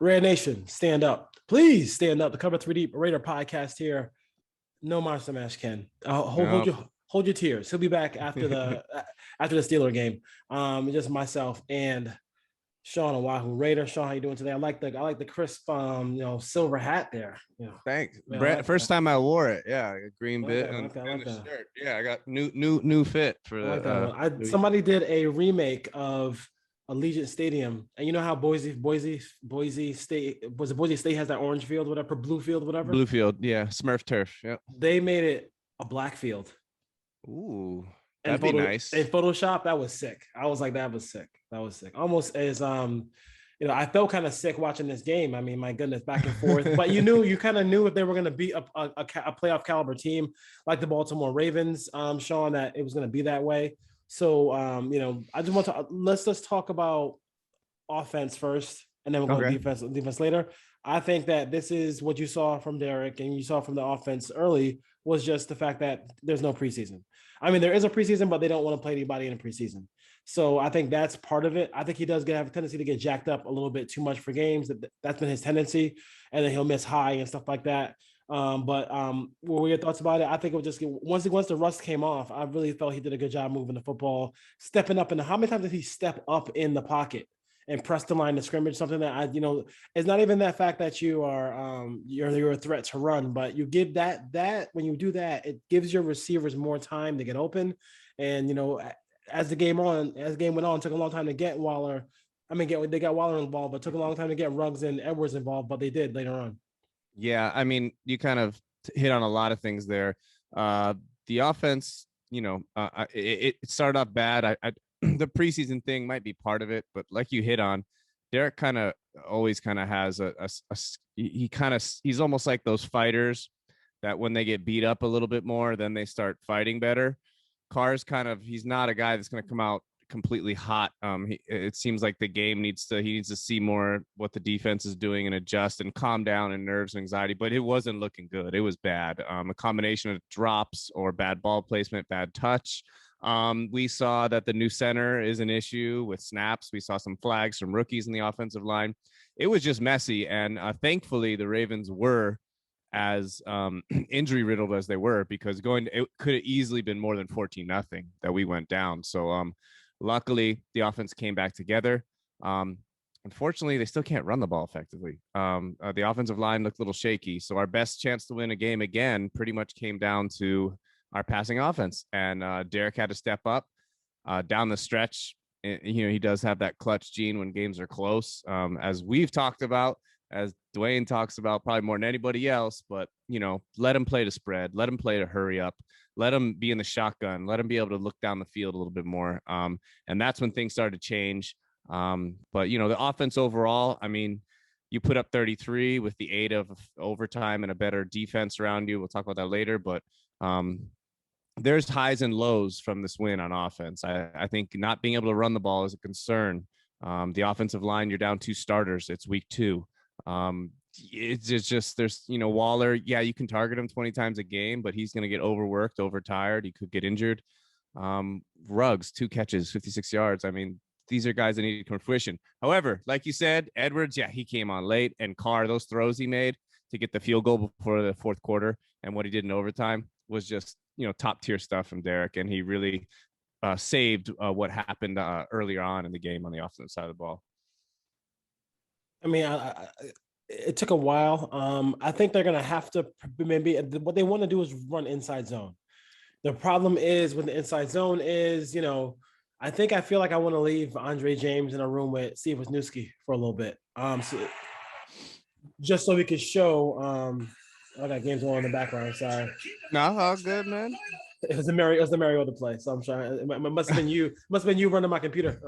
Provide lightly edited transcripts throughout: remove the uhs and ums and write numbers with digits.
Rare Nation, stand up. Please stand up. The Cover 3D Raider podcast here. No Monster Mash, Ken. Hold your tears. He'll be back after the Steeler game. Just myself and Sean Oahu Raider. Sean, how you doing today? I like the crisp silver hat there. Thanks. Brett, first time I wore it. Yeah, a green bit and the shirt. Yeah, I got new fit for that. Somebody did a remake of Allegiant Stadium, and you know how Boise State has that orange field, whatever, blue field, whatever. Blue field, yeah, Smurf turf. Yeah. They made it a black field. Ooh, that'd be nice. In Photoshop, that was sick. I was like, that was sick. Almost as I felt kind of sick watching this game. I mean, my goodness, back and forth. But you kind of knew if they were going to beat a playoff caliber team like the Baltimore Ravens, Sean, that it was going to be that way. So, I just want to let's just talk about offense first, and then we'll go to defense later. I think that this is what you saw from Derek and you saw from the offense early was just the fact that there's no preseason. I mean, there is a preseason, but they don't want to play anybody in a preseason. So I think that's part of it. I think he does have a tendency to get jacked up a little bit too much for games. That's been his tendency, and then he'll miss high and stuff like that. What were your thoughts about it? I think it was just once the rust came off, I really felt he did a good job moving the football, stepping up. And how many times did he step up in the pocket and press the line of scrimmage? Something that it's not even that fact that you are you're a threat to run, but you give that when you do that, it gives your receivers more time to get open. And as the game went on, it took a long time to get Waller. They got Waller involved, but it took a long time to get Ruggs and Edwards involved, but they did later on. Yeah, I mean, you kind of hit on a lot of things there. The offense, it started off bad. The preseason thing might be part of it, but like you hit on, Derek kind of always kind of has he's almost like those fighters that when they get beat up a little bit more, then they start fighting better. Carr's he's not a guy that's going to come out completely hot. It seems like the game needs to see more what the defense is doing and adjust and calm down and nerves and anxiety, but it wasn't looking good. It was bad. A combination of drops or bad ball placement, bad touch. We saw that the new center is an issue with snaps. We saw some flags from rookies in the offensive line. It was just messy. And thankfully the Ravens were as injury riddled as they were, because it could have easily been more than 14-0 that we went down. So luckily the offense came back together. Unfortunately, they still can't run the ball effectively. The offensive line looked a little shaky. So our best chance to win a game again pretty much came down to our passing offense. And Derek had to step up down the stretch. He does have that clutch gene when games are close, as we've talked about, as Dwayne talks about probably more than anybody else. But, let him play to spread. Let him play to hurry up. Let him be in the shotgun. Let him be able to look down the field a little bit more. And that's when things started to change. But, the offense overall, I mean, you put up 33 with the aid of overtime and a better defense around you. We'll talk about that later. But there's highs and lows from this win on offense. I think not being able to run the ball is a concern. The offensive line, you're down 2 starters. It's week 2. It's just there's Waller, yeah, you can target him 20 times a game, but he's going to get overworked, overtired. He could get injured. Ruggs, 2 catches, 56 yards. I mean, these are guys that need to come to fruition. However, like you said, Edwards, yeah, he came on late, and Carr, those throws he made to get the field goal before the fourth quarter and what he did in overtime was just top tier stuff from Derek, and he really saved what happened earlier on in the game on the offensive side of the ball. I mean, it took a while. I think they're going to have to maybe what they want to do is run inside zone. The problem is with the inside zone is, I feel like I want to leave Andre James in a room with Steve Wisniewski for a little bit. Just so we could show, I got games on in the background. Sorry. No, all good, man. It was the Mariota play, so I'm trying. It must have been you. Must have been you running my computer.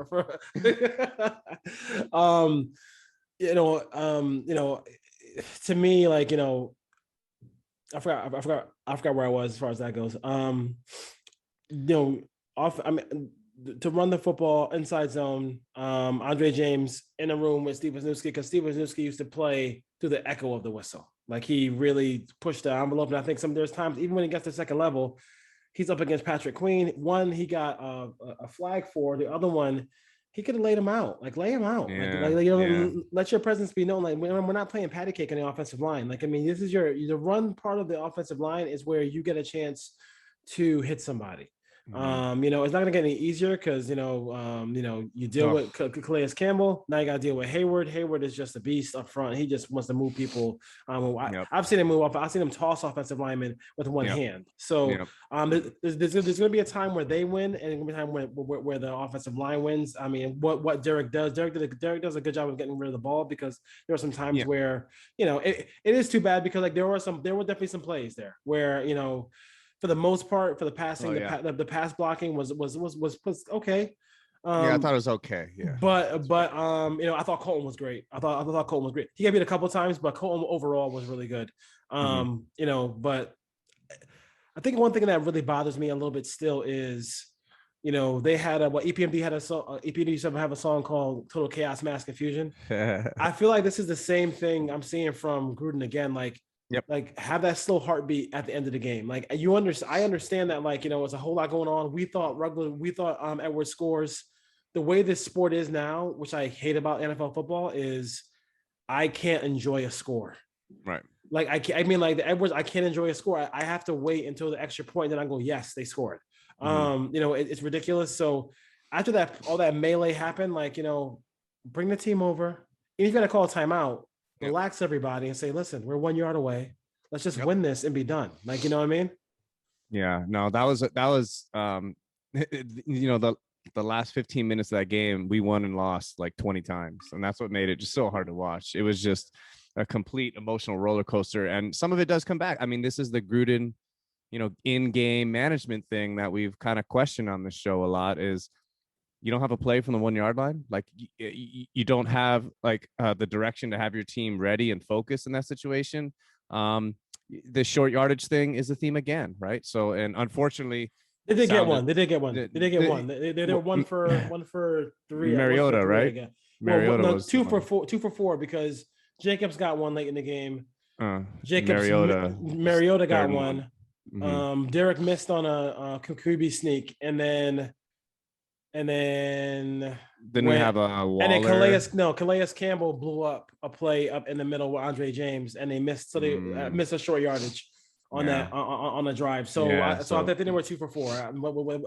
To me, like, I forgot where I was as far as that goes. To run the football inside zone, Andre James in a room with Steve Wisniewski, because Steve Wisniewski used to play through the echo of the whistle. Like, he really pushed the envelope. And I think there's times, even when he gets to second level, he's up against Patrick Queen. One, he got a flag for. The other one, he could have laid him out. Like lay him out. Yeah, yeah, Let your presence be known. Like we're not playing patty cake on the offensive line. Like I mean, this is the run part of the offensive line is where you get a chance to hit somebody. It's not gonna get any easier because you deal with Calais Campbell. Now you got to deal with Hayward. Hayward is just a beast up front. He just wants to move people. I've seen him move up. I've seen him toss offensive linemen with one hand. So there's gonna be a time where they win, and there's gonna be a time where the offensive line wins. I mean, what Derek does, Derek does a good job of getting rid of the ball because there are some times where it is too bad because like there were definitely some plays there where for the most part, for the passing, the pass blocking was okay. I thought it was okay. Yeah, but I thought Colton was great. I thought Colton was great. He got beat a couple of times, but Colton overall was really good. But I think one thing that really bothers me a little bit still is, they had EPMD had a song. EPMD used to have a song called "Total Chaos Mass Confusion." I feel like this is the same thing I'm seeing from Gruden again. Like. Like have that slow heartbeat at the end of the game. Like I understand that it's a whole lot going on. We thought Edwards scores. The way this sport is now, which I hate about NFL football, is I can't enjoy a score. Right. Like the Edwards, I can't enjoy a score. I have to wait until the extra point, then I go, yes, they scored. It's ridiculous. So after that, all that melee happened, bring the team over. If you got to call a timeout, relax everybody and say, listen, we're 1 yard away. Let's just win this and be done. Like, you know what I mean? Yeah, no, that was the last 15 minutes of that game, we won and lost like 20 times. And that's what made it just so hard to watch. It was just a complete emotional roller coaster. And some of it does come back. I mean, this is the Gruden, in-game management thing that we've kind of questioned on this show a lot is, you don't have a play from the 1 yard line. Like you don't have like the direction to have your team ready and focused in that situation. The short yardage thing is a theme again, right? So, and unfortunately, They did get one. They were one for three. Mariota, right? Again. Mariota was 2 for 4. 2 for 4 because Jacobs got one late in the game. Mariota got one. Derek missed on a QB sneak, and then we have a Waller. And then Calais Campbell blew up a play up in the middle with Andre James, and they missed. So they missed a short yardage on that on a drive. So I think they were 2 for 4.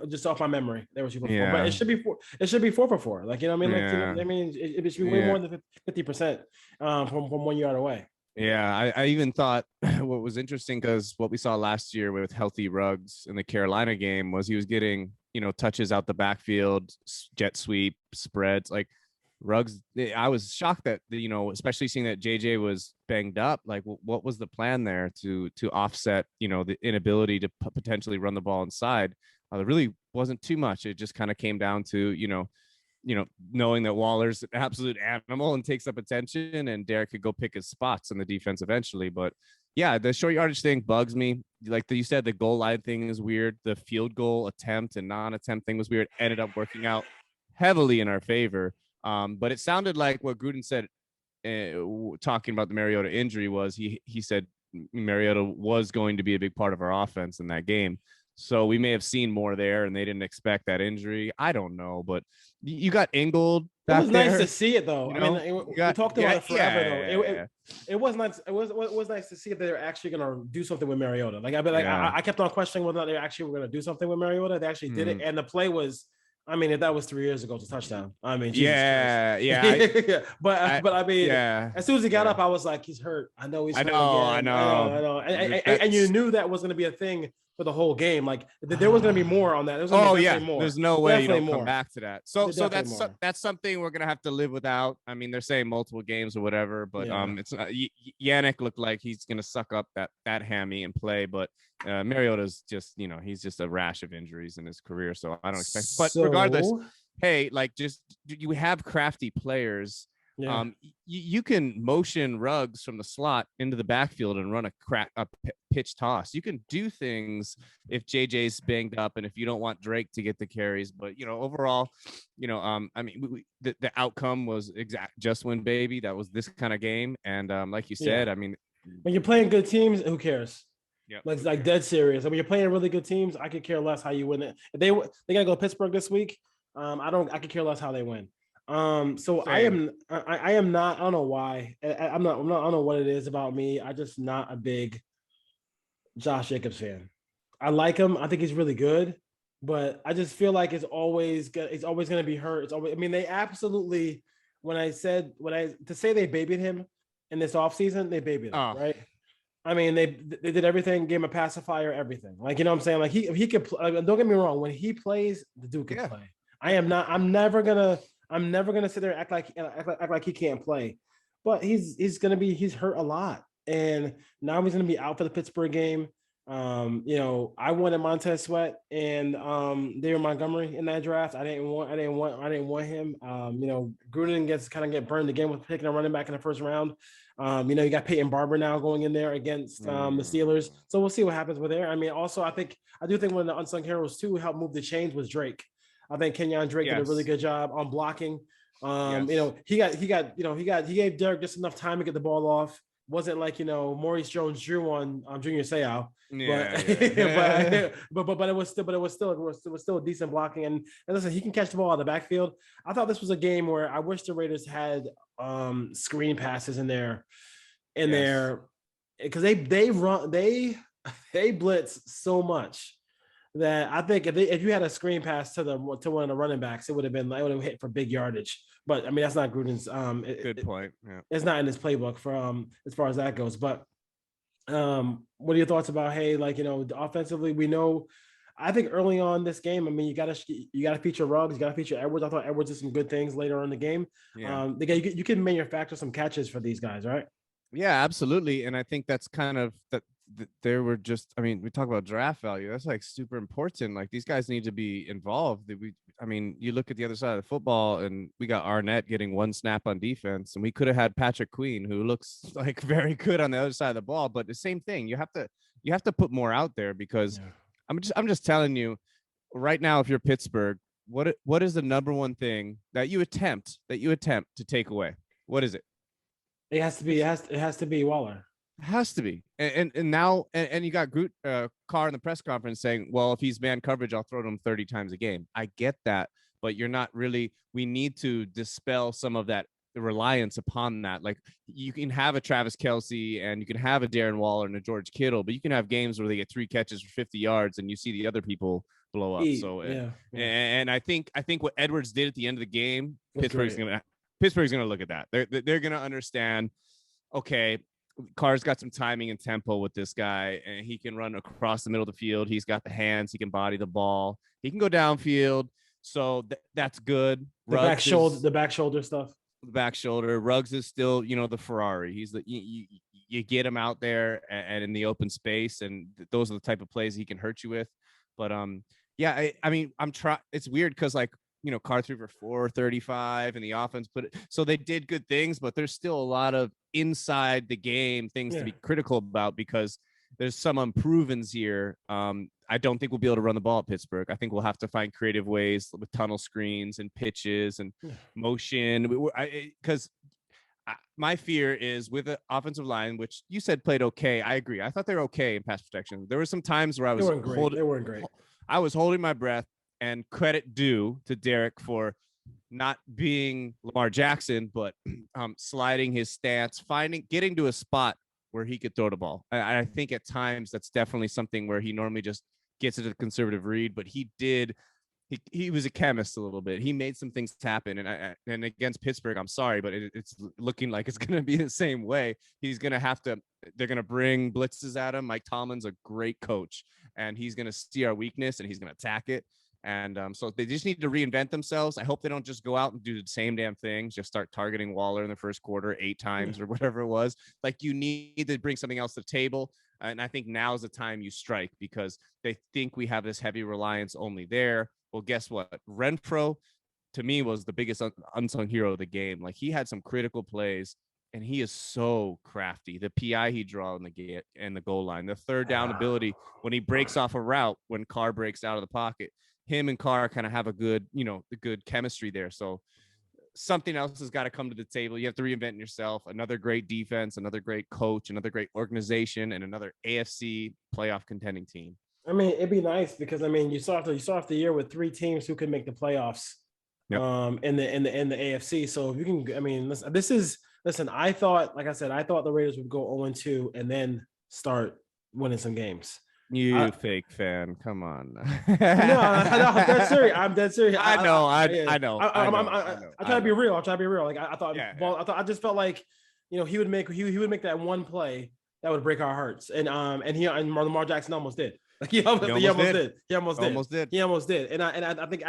Just off my memory, they were 2 for 4. But it should be 4. It should be 4 for 4. Like I mean, it should be way more than 50% from 1 yard away. Yeah, I even thought what was interesting because what we saw last year with healthy Ruggs in the Carolina game was he was getting touches out the backfield, jet sweep, spreads. Like Ruggs, I was shocked that especially seeing that JJ was banged up. Like, what was the plan there to offset the inability to potentially run the ball inside? There really wasn't too much. It just kind of came down to knowing that Waller's an absolute animal and takes up attention, and Derek could go pick his spots in the defense eventually. But yeah, the short yardage thing bugs me. Like you said, the goal line thing is weird. The field goal attempt and non-attempt thing was weird. Ended up working out heavily in our favor. But it sounded like what Gruden said, talking about the Mariota injury, was he said Mariota was going to be a big part of our offense in that game. So we may have seen more there, and they didn't expect that injury. I don't know, but you got Ingold. It was nice to see it, though. I mean, we talked about it forever, though. It was nice. It was nice to see that they're actually going to do something with Mariota. I kept on questioning whether or not they actually were going to do something with Mariota. They actually did it, and the play was. I mean, if that was 3 years ago, it's a touchdown. I mean, But I mean, as soon as he got up, I was like, he's hurt. I know he's hurt. I know. And you knew that was going to be a thing for the whole game. Like there was going to be more on that. More. There's no way you don't come back to that. So that's something we're going to have to live without. I mean, they're saying multiple games or whatever, but it's Yannick looked like he's going to suck up that hammy and play, but Mariota's just, he's just a rash of injuries in his career. So I don't expect, but regardless, hey, like just you have crafty players. Yeah. You can motion Ruggs from the slot into the backfield and run a pitch toss. You can do things if JJ's banged up and if you don't want Drake to get the carries. But overall, I mean, the outcome was just win, baby. That was this kind of game, and like you said, I mean, when you're playing good teams, who cares? Yeah, like dead serious. I mean, you're playing really good teams. I could care less how you win it. If they gotta go to Pittsburgh this week. I could care less how they win. So Same. I am not. I don't know why. I'm not. I don't know what it is about me. I just not a big Josh Jacobs fan. I like him. I think he's really good, but I just feel like it's always going to be hurt. It's always. I mean, they absolutely. When I to say they babied him in this offseason, they babied him, Oh, right? I mean, they did everything, gave him a pacifier, everything. Like, you know what I'm saying? Like he could play, don't get me wrong, when he plays, the dude can yeah. play. I'm never gonna sit there and act like he can't play. But he's hurt a lot. And now he's gonna be out for the Pittsburgh game. You know, I wanted Montez Sweat and David Montgomery in that draft. I didn't want him. You know, Gruden get burned again with picking a running back in the first round. You know, you got Peyton Barber now going in there against the Steelers. So we'll see what happens with there. I mean, also, I do think one of the unsung heroes too who helped move the chains was Drake. I think Kenyon Drake did a really Yes. good job on blocking. You Yes. know, he gave Derek just enough time to get the ball off. Wasn't like, you know, Maurice Jones-Drew on Junior Seau, but Yeah. Yeah. but it was still decent blocking. And listen, he can catch the ball out of the backfield. I thought this was a game where I wish the Raiders had screen passes in Yes. there because they blitz so much that I think if you had a screen pass to one of the running backs, it would have hit for big yardage. But I mean, that's not Gruden's. Good point. Yeah. It's not in his playbook for as far as that goes. But what are your thoughts about, hey, like, you know, offensively, we know. I think early on this game, I mean, you gotta feature Ruggs, you gotta feature Edwards. I thought Edwards did some good things later on in the game. Yeah. You can manufacture some catches for these guys, right? Yeah, absolutely. And I think that's kind of that there were just, I mean, we talk about draft value. That's like super important. Like these guys need to be involved. I mean, you look at the other side of the football and we got Arnett getting one snap on defense, and we could have had Patrick Queen, who looks like very good on the other side of the ball. But the same thing, you have to put more out there because Yeah. I'm just telling you right now, if you're Pittsburgh, what is the number one thing that you attempt to take away? What is it? It has to be. It has to be Waller. Has to be. And now and you got Carr in the press conference saying, well, if he's man coverage, I'll throw to him 30 times a game. I get that, but you're not really. We need to dispel some of that reliance upon that. Like you can have a Travis Kelce and you can have a Darren Waller and a George Kittle, but you can have games where they get 3 catches for 50 yards and you see the other people blow up. So Yeah. and I think what Edwards did at the end of the game, That's Pittsburgh's great. gonna look at that. They're gonna understand. Okay, Carr's got some timing and tempo with this guy, and he can run across the middle of the field. He's got the hands. He can body the ball. He can go downfield. So that's good. The back shoulder stuff. The back shoulder. Ruggs is still, you know, the Ferrari. He's you get him out there and in the open space, and those are the type of plays he can hurt you with. But yeah, I mean, It's weird because like, you know, Carr threw for 435 and the offense put it. So they did good things, but there's still a lot of inside the game things to be critical about because there's some unprovens here. I don't think we'll be able to run the ball at Pittsburgh. I think we'll have to find creative ways with tunnel screens and pitches and motion. Because my fear is with the offensive line, which you said played okay. I agree. I thought they were okay in pass protection. There were some times where They weren't great. They weren't great. I was holding my breath, and credit due to Derek for not being Lamar Jackson, but sliding his stance, getting to a spot where he could throw the ball. I think at times that's definitely something where he normally just gets into the conservative read, but he was a chemist a little bit. He made some things happen, and against Pittsburgh, I'm sorry, but it's looking like it's going to be the same way. He's going to have to. They're going to bring blitzes at him. Mike Tomlin's a great coach, and he's going to see our weakness and he's going to attack it. And so they just need to reinvent themselves. I hope they don't just go out and do the same damn things, just start targeting Waller in the first quarter 8 times or whatever it was. Like you need to bring something else to the table. And I think now is the time you strike because they think we have this heavy reliance only there. Well, guess what? Renfro, to me, was the biggest unsung hero of the game. Like he had some critical plays, and he is so crafty. The PI he draw in the goal line, the third down ability when he breaks off a route, when Carr breaks out of the pocket. Him and Carr kind of have a good chemistry there. So something else has got to come to the table. You have to reinvent yourself. Another great defense, another great coach, another great organization, and another AFC playoff contending team. I mean, it'd be nice because I mean, you saw after the year with 3 teams who could make the playoffs Yep. In the AFC. So if you can, I mean, listen. I thought, like I said, I thought the Raiders would go 0-2 and then start winning some games. You fake fan. Come on. No, I'm dead serious. I'm dead serious. I know. Yeah. I know. I try to be real. I try to be real. Like I thought, Yeah, well, I just felt like, he would make that one play that would break our hearts, and Lamar Jackson almost did. Like he almost did. He almost did. And I think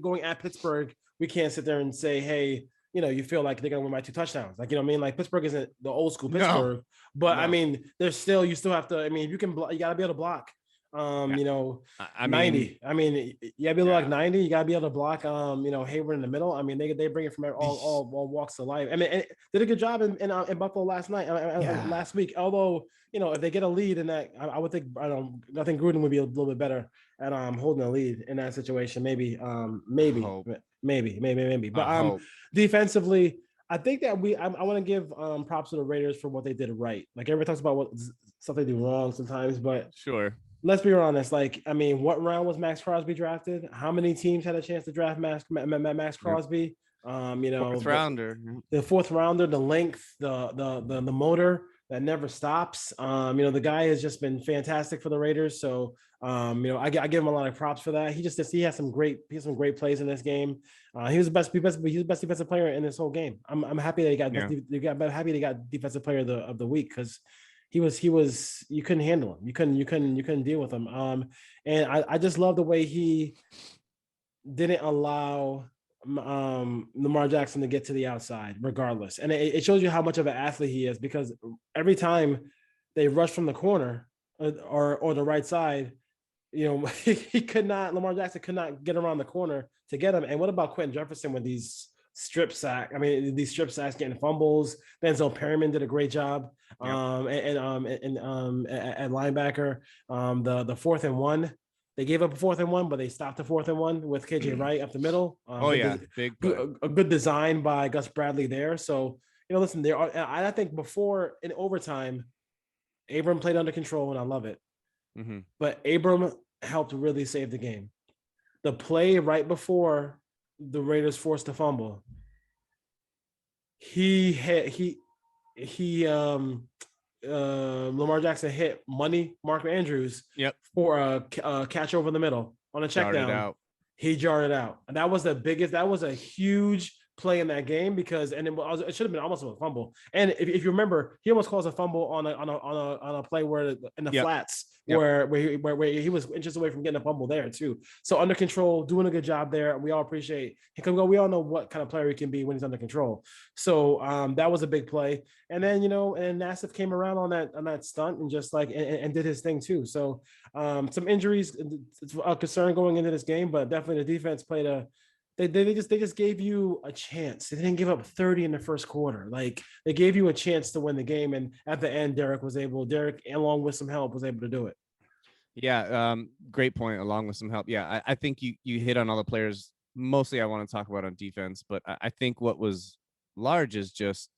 going at Pittsburgh, we can't sit there and say, hey, you feel like they're gonna win by 2 touchdowns. Like, you know what I mean? Like Pittsburgh isn't the old school Pittsburgh, but I mean, you still have to. I mean, you gotta be able to block. I 90. I mean, you gotta be able to block 90. You gotta be able to block. Hayward in the middle. I mean, they bring it from all walks of life. I mean, and did a good job in Buffalo last week. Although, if they get a lead in that, I would think I think Gruden would be a little bit better at holding a lead in that situation. Maybe. But defensively, I think that I want to give props to the Raiders for what they did right. Like everybody talks about what stuff they do wrong sometimes, but sure. Let's be honest. Like, I mean, what round was Max Crosby drafted? How many teams had a chance to draft Max Crosby? Fourth rounder. The fourth rounder, the length, the motor that never stops. The guy has just been fantastic for the Raiders. So, I give him a lot of props for that. He has some great plays in this game. He was the best defensive player in this whole game. I'm happy that he got defensive player of the week, because he was you couldn't handle him. You couldn't deal with him. And I just love the way he didn't allow Lamar Jackson to get to the outside regardless. And it shows you how much of an athlete he is, because every time they rush from the corner or the right side, Lamar Jackson could not get around the corner to get him. And what about Quentin Jefferson with these strip sacks getting fumbles? Denzel Perryman did a great job. At linebacker, the 4th and 1, they gave up a 4th and 1, but they stopped the 4th and 1 with KJ Wright up the middle. A good design by Gus Bradley there. So, listen, I think before in overtime, Abram played under control, and I love it. Mm-hmm. But Abram helped really save the game. The play right before the Raiders forced a fumble, Lamar Jackson hit Mark Andrews for a catch over the middle on a check down. He jarred it out. And that was a huge play in that game, because it should have been almost a fumble. And if you remember, he almost caused a fumble on a play where in the flats where he was inches away from getting a fumble there too. So under control, doing a good job there. We all appreciate he we all know what kind of player he can be when he's under control. So that was a big play. And then and Nassif came around on that stunt and just and did his thing too. So some injuries, it's a concern going into this game, but definitely the defense played They just gave you a chance. They didn't give up 30 in the first quarter. Like, they gave you a chance to win the game, and at the end, Derek, along with some help, was able to do it. Yeah, great point. Along with some help, yeah, I think you hit on all the players. Mostly, I want to talk about on defense, but I think what was large is just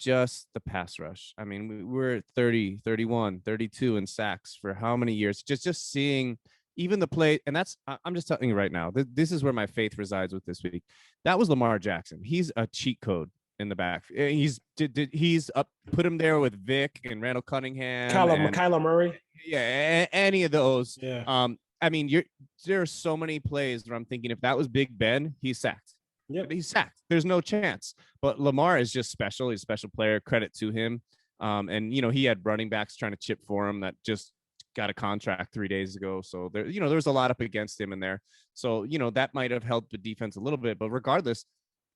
the pass rush. I mean, we're 30, 31, 32 in sacks for how many years? Just seeing. Even the play, and I'm just telling you right now, this is where my faith resides with this week. That was Lamar Jackson. He's a cheat code in the back. He's up, put him there with Vic and Randall Cunningham, Kyler Murray. Yeah, any of those. Yeah. I mean, there are so many plays where I'm thinking, if that was Big Ben, he's sacked. Yep. He's sacked. There's no chance. But Lamar is just special. He's a special player. Credit to him. And he had running backs trying to chip for him that just got a contract 3 days ago. So there's a lot up against him in there. So, that might have helped the defense a little bit, but regardless,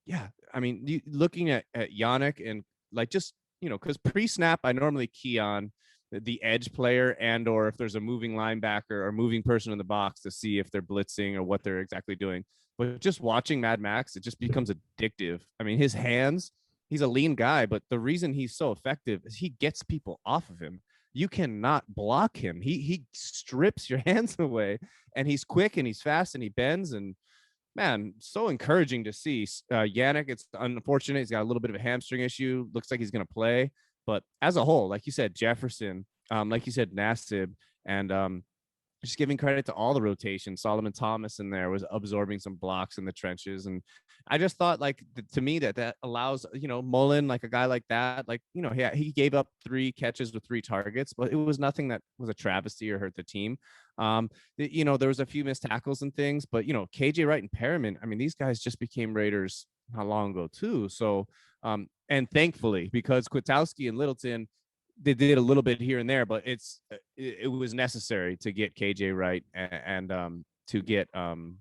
yeah, I mean, looking at Yannick and because pre-snap, I normally key on the edge player and, or if there's a moving linebacker or moving person in the box to see if they're blitzing or what they're exactly doing. But just watching Mad Max, it just becomes addictive. I mean, his hands, he's a lean guy, but the reason he's so effective is he gets people off of him. You cannot block him. He strips your hands away, and he's quick and he's fast and he bends, and man, so encouraging to see. Yannick, it's unfortunate. He's got a little bit of a hamstring issue. Looks like he's going to play, but as a whole, like you said, Jefferson, like you said, Nassib, and just giving credit to all the rotation. Solomon Thomas in there was absorbing some blocks in the trenches. And I just thought, like, to me, that allows, Mullen, like a guy like that, like, he gave up 3 catches with 3 targets, but it was nothing that was a travesty or hurt the team. There was a few missed tackles and things, but, KJ Wright and Perriman, I mean, these guys just became Raiders not long ago too. So, and thankfully, because Kwiatkowski and Littleton, they did a little bit here and there, but it was necessary to get KJ Wright and to get Denzel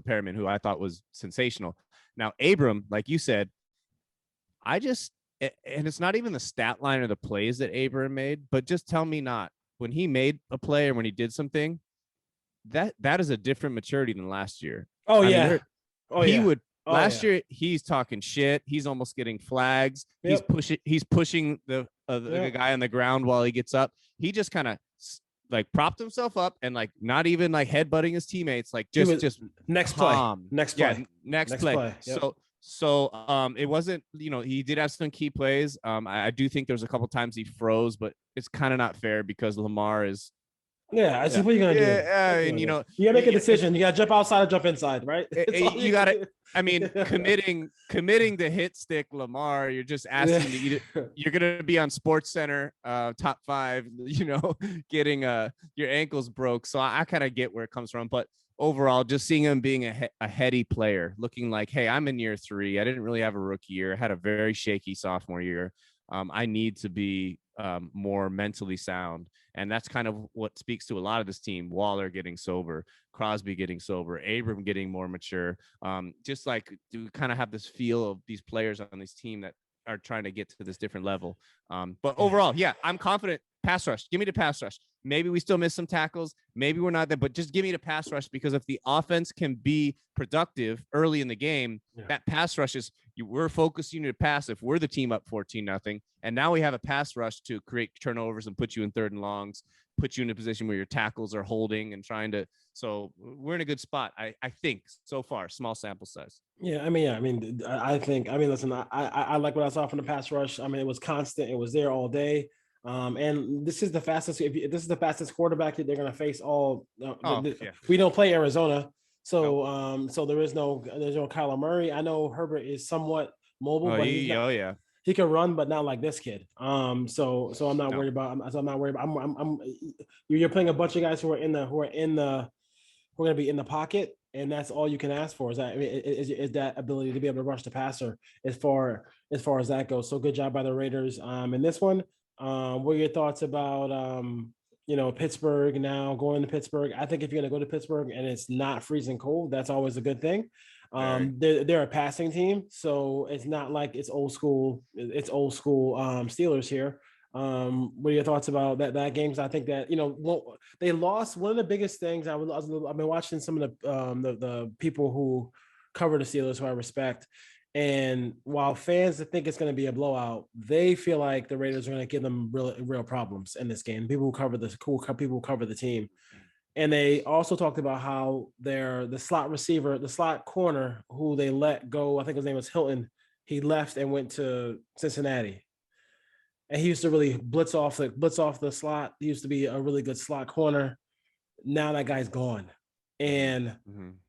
Perryman, who I thought was sensational. Now, Abram, like you said, and it's not even the stat line or the plays that Abram made, but just tell me not, when he made a play or when he did something, that is a different maturity than last year. Oh, yeah. Last year, he's talking shit. He's almost getting flags. Yep. He's pushing the guy on the ground while he gets up. He just kind of like propped himself up and like not even like headbutting his teammates. Like just next calm. play. Next play. Yeah, next play. Yep. So it wasn't, he did have some key plays. I do think there was a couple times he froze, but it's kind of not fair because Lamar is. Yeah, I see what you're gonna do. And you gotta make a decision. You gotta jump outside or jump inside, right? You gotta. I mean, committing to hit stick Lamar. You're just asking you're gonna be on Sports Center, top 5. Getting your ankles broke. So I kind of get where it comes from, but overall, just seeing him being a heady player, looking like, hey, I'm in year 3. I didn't really have a rookie year. I had a very shaky sophomore year. I need to be more mentally sound. And that's kind of what speaks to a lot of this team. Waller getting sober, Crosby getting sober, Abram getting more mature. Just like to kind of have this feel of these players on this team that are trying to get to this different level. But overall, yeah, I'm confident. Pass rush. Give me the pass rush. Maybe we still miss some tackles. Maybe we're not there, but just give me the pass rush, because if the offense can be productive early in the game, that pass rush is, we're focusing to pass if we're the team up 14-0. And now we have a pass rush to create turnovers and put you in 3rd and longs, put you in a position where your tackles are holding and trying to. So we're in a good spot, I think, so far. Small sample size. Yeah, I think, listen, I like what I saw from the pass rush. I mean, it was constant. It was there all day. And this is the fastest. This is the fastest quarterback that they're going to face all. We don't play Arizona, so so there's no Kyler Murray. I know Herbert is somewhat mobile, but he can run, but not like this kid. So I'm not worried about. I'm not worried about. You're playing a bunch of guys who are going to be in the pocket, and that's all you can ask for. Is that ability to be able to rush the passer as far as that goes. So good job by the Raiders in this one. What are your thoughts about Pittsburgh now going to Pittsburgh? I think if you're going to go to Pittsburgh and it's not freezing cold, that's always a good thing. They're a passing team, so it's not like it's old school. It's old school Steelers here. What are your thoughts about that game? I think that they lost. One of the biggest things I've been watching some of the people who cover the Steelers, who I respect. And while fans think it's going to be a blowout, they feel like the Raiders are going to give them real problems in this game. People who cover the team, and they also talked about how the slot corner who they let go, I think his name was Hilton. He left and went to Cincinnati, and he used to really blitz off the slot. He used to be a really good slot corner. Now that guy's gone, and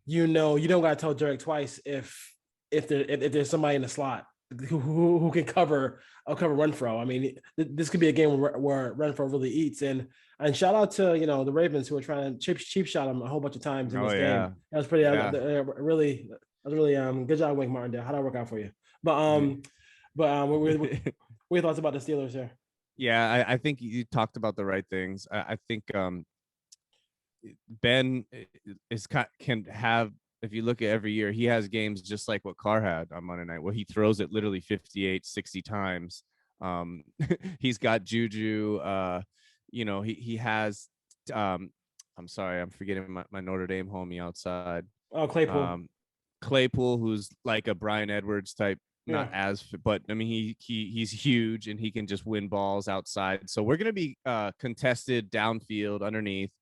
you don't got to tell Derek twice if there's somebody in the slot who can cover Renfro. I mean, this could be a game where Renfro really eats. And shout out to the Ravens, who are trying to cheap shot him a whole bunch of times in this game. That was pretty really good job, Wink Martindale. How'd that work out for you? What are your thoughts about the Steelers here? Yeah, I think you talked about the right things. I think Ben can have. If you look at every year, he has games just like what Carr had on Monday night, where he throws it literally 58, 60 times. He's got Juju. He has. I'm sorry, I'm forgetting my Notre Dame homie outside. Oh, Claypool. Claypool, who's like a Brian Edwards type, not as, but I mean he's huge and he can just win balls outside. So we're gonna be contested downfield underneath.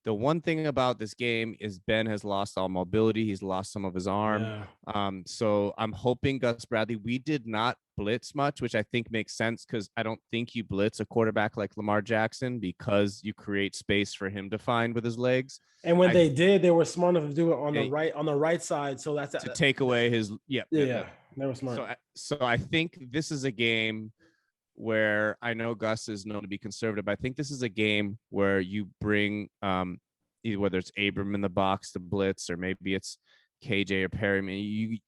The one thing about this game is Ben has lost all mobility. He's lost some of his arm. Yeah. So I'm hoping Gus Bradley, we did not blitz much, which I think makes sense because I don't think you blitz a quarterback like Lamar Jackson because you create space for him to find with his legs. And when I they did, they were smart enough to do it on Yeah. the right side. So that's to take away his yeah, they were smart. So I think this is a game where I know Gus is known to be conservative. But I think this is a game where you bring either whether it's Abram in the box to blitz or maybe it's KJ or Perryman,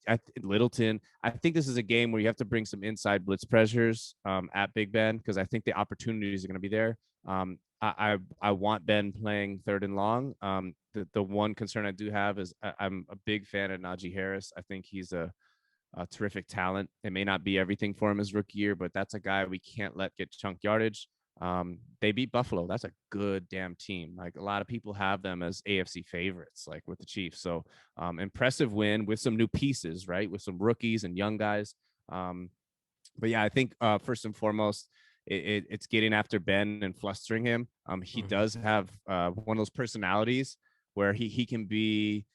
Littleton. I think this is a game where you have to bring some inside blitz pressures at Big Ben because I think the opportunities are going to be there. I want Ben playing third and long. The one concern I do have is I'm a big fan of Najee Harris. I think he's a terrific talent. It may not be everything for him his rookie year, but that's a guy we can't let get chunk yardage. They beat Buffalo. That's a good damn team. Like a lot of people have them as AFC favorites, like with the Chiefs. So impressive win with some new pieces, right? With some rookies and young guys. But yeah, I think first and foremost, it's getting after Ben and flustering him. He does have one of those personalities where he can be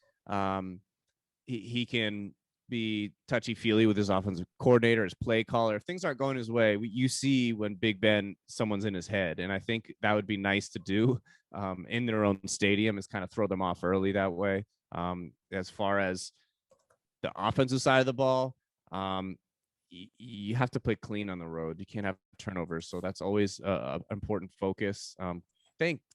he can be touchy-feely with his offensive coordinator, his play caller. If things aren't going his way, you see when Big Ben, someone's in his head. And I think that would be nice to do in their own stadium, is kind of throw them off early that way. As far as the offensive side of the ball, you have to play clean on the road. You can't have turnovers. So that's always an important focus.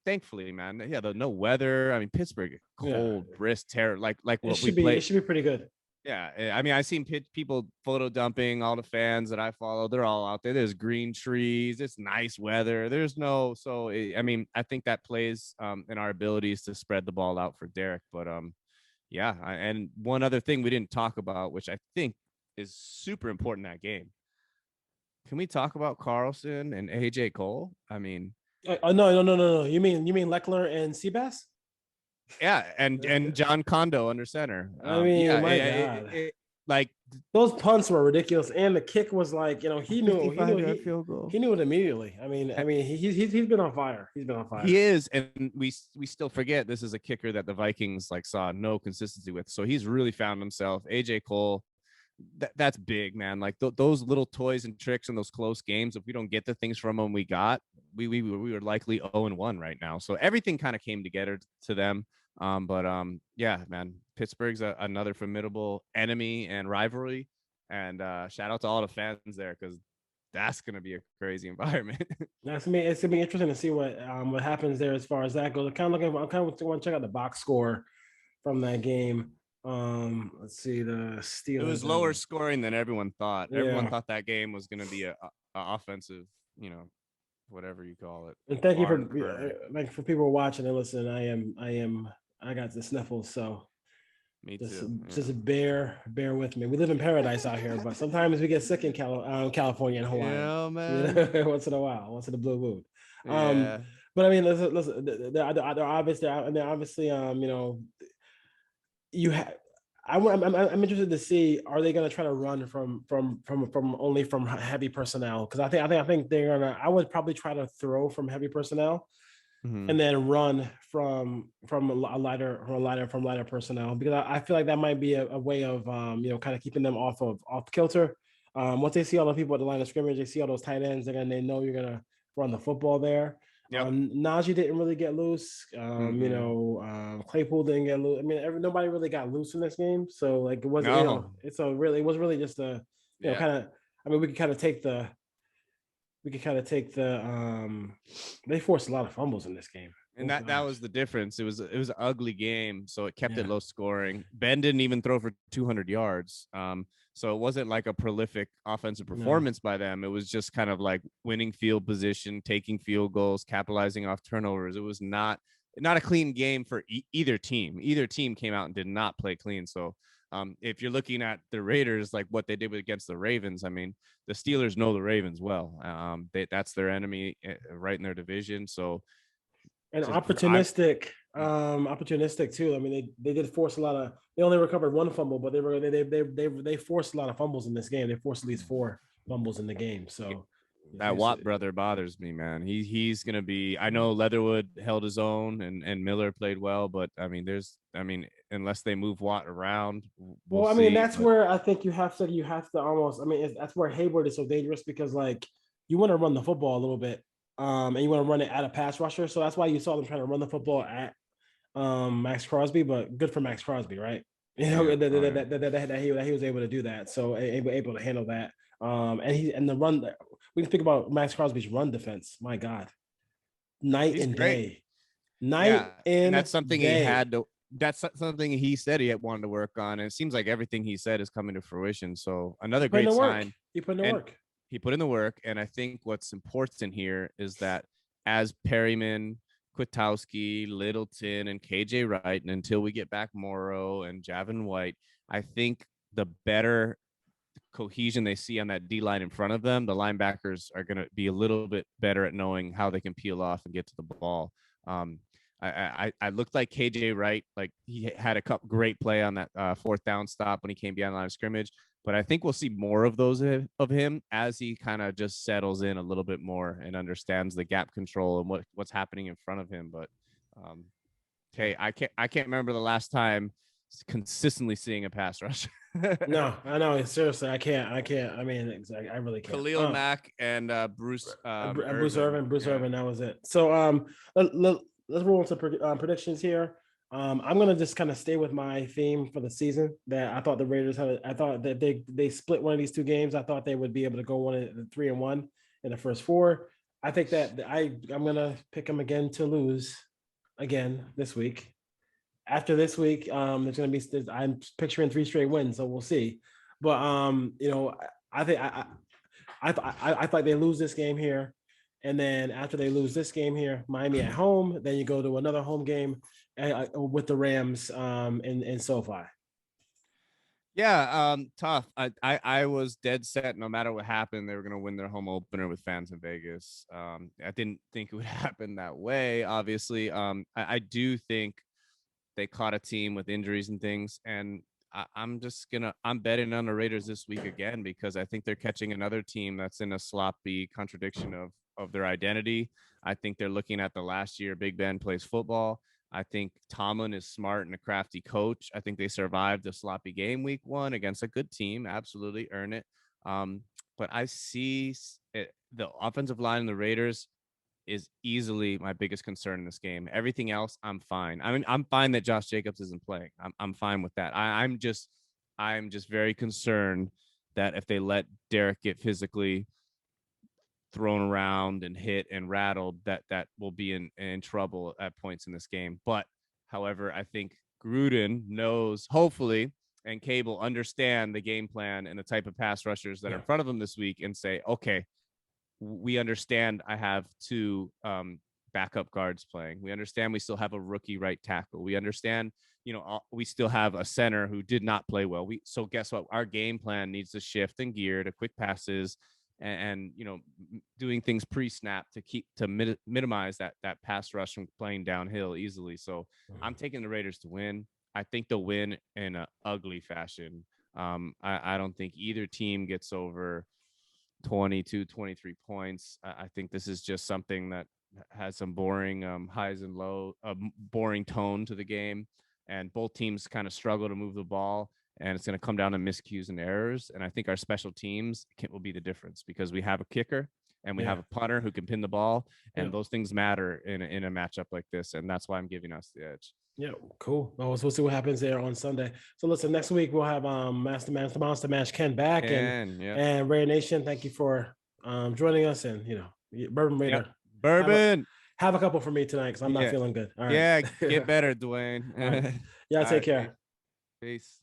Thankfully, man. Yeah, the no weather. I mean, Pittsburgh, cold, brisk, terror, like what we play. It should be pretty good. Yeah, I mean, I've seen people photo dumping. All the fans that I follow, they're all out there. There's green trees. It's nice weather. There's no, so I mean, I think that plays in our abilities to spread the ball out for Derek. But yeah, and one other thing we didn't talk about, which I think is super important in that game. Can we talk about Carlson and AJ Cole? I mean, no. You mean Leckler and Seabass? Yeah, and John Kondo under center. I mean, yeah, my God. Like those punts were ridiculous, and the kick was like, you know, he knew it immediately. I mean, he's been on fire. He's been on fire. He is, and we still forget this is a kicker that the Vikings like saw no consistency with. So he's really found himself. AJ Cole, that's big, man. Like those little toys and tricks in those close games. If we don't get the things from them we got, we were likely 0-1 right now. So everything kind of came together to them. Yeah, man, Pittsburgh's another formidable enemy and rivalry. And shout out to all the fans there because that's gonna be a crazy environment. It's gonna be interesting to see what happens there as far as that goes. I kind of want to check out the box score from that game. Let's see, the Steelers. It was lower scoring than everyone thought. Yeah. Everyone thought that game was going to be a offensive, you know, whatever you call it. And thank you for people watching and listening. I got the sniffles, so me too. Just bear with me. We live in paradise out here, but sometimes we get sick in California and Hawaii. Yeah, man. Once in a while, once in a blue moon. Yeah. But I mean, listen, they're obviously, you know. I'm interested to see, are they going to try to run from only from heavy personnel? Because I think they're gonna. I would probably try to throw from heavy personnel, and then run from lighter personnel, because I feel like that might be a way of you know, kind of keeping them off kilter. Once they see all the people at the line of scrimmage, they see all those tight ends, they know you're gonna run the football there. Yep. Najee didn't really get loose. You know, Claypool didn't get loose. I mean, nobody really got loose in this game. So like it wasn't. No. You know, it was really just a you know, kind of. I mean, we could kind of take the. They forced a lot of fumbles in this game. And that was the difference. It was an ugly game, so it kept it low scoring. Ben didn't even throw for 200 yards. So it wasn't like a prolific offensive performance by them. It was just kind of like winning field position, taking field goals, capitalizing off turnovers. It was not a clean game for either team. Either team came out and did not play clean. So if you're looking at the Raiders, like what they did against the Ravens, I mean, the Steelers know the Ravens well. That's their enemy right in their division. So. And opportunistic too. I mean, they did force a lot of. They only recovered one fumble, but they forced a lot of fumbles in this game. They forced at least 4 fumbles in the game. So that Watt brother bothers me, man. He's gonna be. I know Leatherwood held his own and Miller played well, but I mean, unless they move Watt around, we'll Well, I mean, see. that's where I think you have to almost. I mean, that's where Hayward is so dangerous because like you want to run the football a little bit, and you want to run it at a pass rusher. So that's why you saw them trying to run the football at Max Crosby. But good for Max Crosby, right? You know that he was able to do that. So able to handle that. And the run. We can think about Max Crosby's run defense. My God, night He's and great. day, night Yeah, and and that's something day. he had to. That's something he said he had wanted to work on, and it seems like everything he said is coming to fruition. So another great sign. He put in the And work. he put in the work, and I think what's important here is that as Perryman, Kwiatkowski, Littleton, and KJ Wright, and until we get back Morrow and Javin White, I think the better cohesion they see on that D line in front of them, the linebackers are going to be a little bit better at knowing how they can peel off and get to the ball. I looked like KJ Wright, like he had a couple great play on that fourth down stop when he came beyond the line of scrimmage. But I think we'll see more of those of him as he kind of just settles in a little bit more and understands the gap control and what's happening in front of him. But hey, I can't remember the last time consistently seeing a pass rush. No, I know. Seriously, I can't. I mean, exactly. I really can't. Khalil Mack and Bruce Irvin. That was it. So let's roll into predictions here. I'm gonna just kind of stay with my theme for the season that I thought the Raiders had. I thought that they split one of these two games. I thought they would be able to go 3-1 in the first four. I think that I'm gonna pick them again to lose again this week. After this week, there's going to be. I'm picturing 3 straight wins, so we'll see. But I think I thought they lose this game here, and then after they lose this game here, Miami at home. Then you go to another home game with the Rams in SoFi. Yeah, tough. I was dead set. No matter what happened, they were going to win their home opener with fans in Vegas. I didn't think it would happen that way. Obviously, I do think they caught a team with injuries and things, and I'm betting on the Raiders this week again because I think they're catching another team that's in a sloppy contradiction of their identity. I think they're looking at the last year Big Ben plays football. I think Tomlin is smart and a crafty coach. I think they survived the sloppy game week 1 against a good team. Absolutely earn it. But I see the offensive line in the Raiders is easily my biggest concern in this game. Everything else, I'm fine. I mean, I'm fine that Josh Jacobs isn't playing. I'm fine with that. I'm just very concerned that if they let Derek get physically thrown around and hit and rattled, that will be in trouble at points in this game. But however, I think Gruden knows, hopefully, and Cable understand the game plan and the type of pass rushers that are in front of them this week and say, okay, we understand I have 2 backup guards playing. We understand we still have a rookie right tackle. We understand, we still have a center who did not play well. So guess what? Our game plan needs to shift and gear to quick passes and doing things pre-snap to minimize that pass rush from playing downhill easily. So I'm taking the Raiders to win. I think they'll win in an ugly fashion. I don't think either team gets over 22, 23 points. I think this is just something that has some boring highs and lows, boring tone to the game. And both teams kind of struggle to move the ball. And it's going to come down to miscues and errors. And I think our special teams will be the difference because we have a kicker and we have a punter who can pin the ball. And those things matter in a matchup like this. And that's why I'm giving us the edge. Yeah, cool. Well, we'll see what happens there on Sunday. So listen, next week we'll have Monster Mash Ken back and Raider Nation. Thank you for joining us and Bourbon Raider. Yep. Bourbon. Have a couple for me tonight because I'm not feeling good. All right. Yeah, get better, Dwayne. Right. Yeah, take care. Peace.